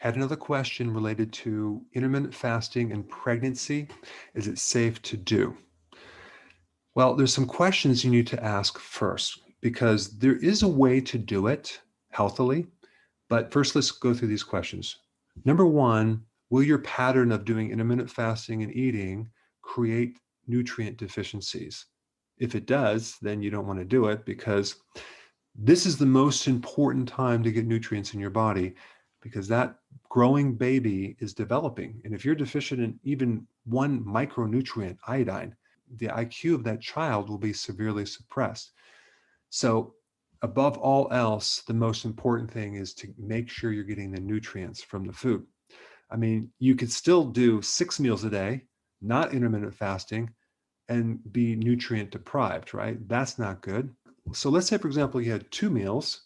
Had another question related to intermittent fasting and pregnancy. Is it safe to do? Well, there's some questions you need to ask first because there is a way to do it healthily. But first, let's go through these questions. Number one, will your pattern of doing intermittent fasting and eating create nutrient deficiencies? If it does, then you don't want to do it because this is the most important time to get nutrients in your body because that growing baby is developing. And if you're deficient in even one micronutrient, iodine, the IQ of that child will be severely suppressed. So above all else, the most important thing is to make sure you're getting the nutrients from the food. I mean, you could still do 6 meals a day, not intermittent fasting, and be nutrient deprived, right? That's not good. So let's say, for example, you had 2 meals.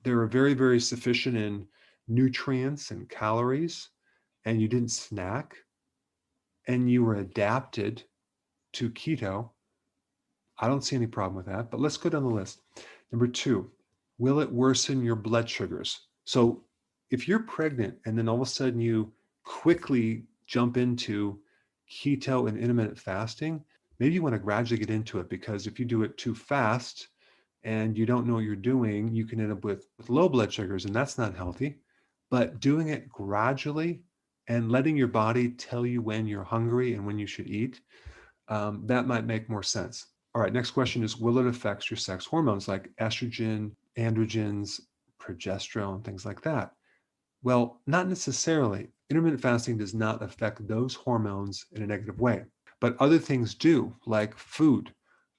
They were very, very sufficient in nutrients and calories, and you didn't snack, and you were adapted to keto. I don't see any problem with that, but let's go down the list. Number 2, will it worsen your blood sugars? So if you're pregnant and then all of a sudden you quickly jump into keto and intermittent fasting, maybe you want to gradually get into it because if you do it too fast and you don't know what you're doing, you can end up with low blood sugars, and that's not healthy. But doing it gradually and letting your body tell you when you're hungry and when you should eat, that might make more sense. All right, next question is, will it affect your sex hormones like estrogen, androgens, progesterone, things like that? Well, not necessarily. Intermittent fasting does not affect those hormones in a negative way, but other things do, like food.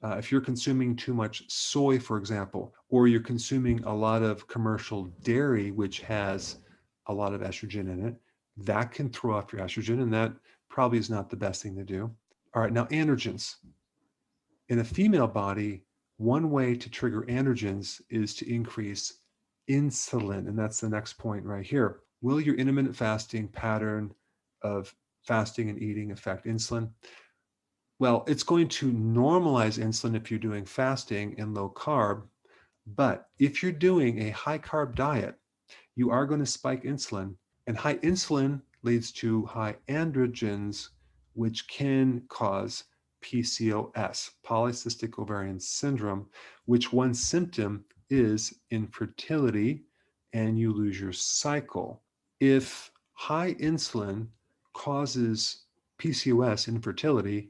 If you're consuming too much soy, for example, or you're consuming a lot of commercial dairy, which has a lot of estrogen in it, that can throw off your estrogen, and that probably is not the best thing to do. All right, now androgens. In a female body, one way to trigger androgens is to increase insulin, and that's the next point right here. Will your intermittent fasting pattern of fasting and eating affect insulin? Well, it's going to normalize insulin if you're doing fasting and low carb, but if you're doing a high carb diet, you are going to spike insulin, and high insulin leads to high androgens, which can cause PCOS, polycystic ovarian syndrome, which one symptom is infertility and you lose your cycle. If high insulin causes PCOS, infertility,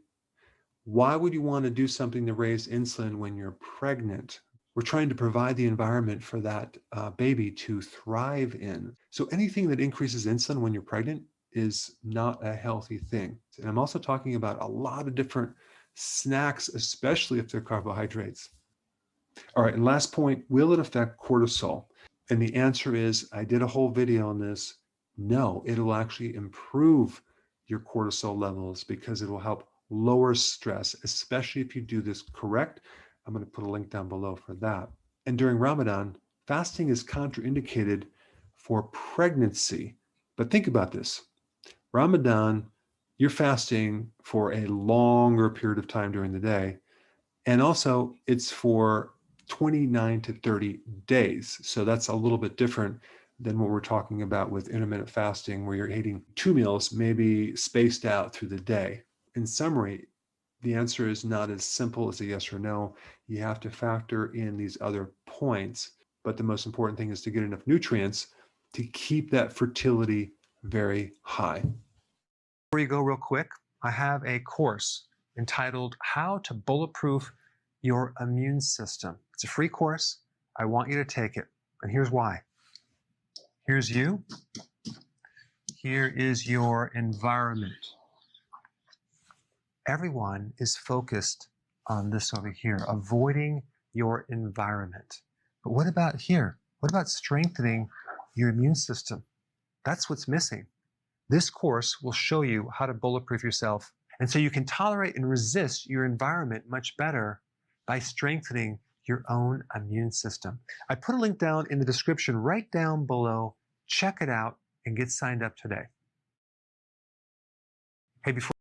why would you want to do something to raise insulin when you're pregnant? We're trying to provide the environment for that baby to thrive in. So anything that increases insulin when you're pregnant is not a healthy thing. And I'm also talking about a lot of different snacks, especially if they're carbohydrates. All right, and last point, will it affect cortisol? And the answer is, I did a whole video on this. No, it'll actually improve your cortisol levels because it will help lower stress, especially if you do this correct. I'm going to put a link down below for that. And during Ramadan, fasting is contraindicated for pregnancy. But think about this. Ramadan, you're fasting for a longer period of time during the day. And also it's for 29 to 30 days. So that's a little bit different than what we're talking about with intermittent fasting, where you're eating 2 meals, maybe spaced out through the day. In summary, the answer is not as simple as a yes or no. You have to factor in these other points, but the most important thing is to get enough nutrients to keep that fertility very high. Before you go real quick, I have a course entitled How to Bulletproof Your Immune System. It's a free course. I want you to take it. And here's why. Here's you. Here is your environment. Everyone is focused on this over here, avoiding your environment. But what about here? What about strengthening your immune system? That's what's missing. This course will show you how to bulletproof yourself. And so you can tolerate and resist your environment much better by strengthening your own immune system. I put a link down in the description right down below. Check it out and get signed up today. Hey, before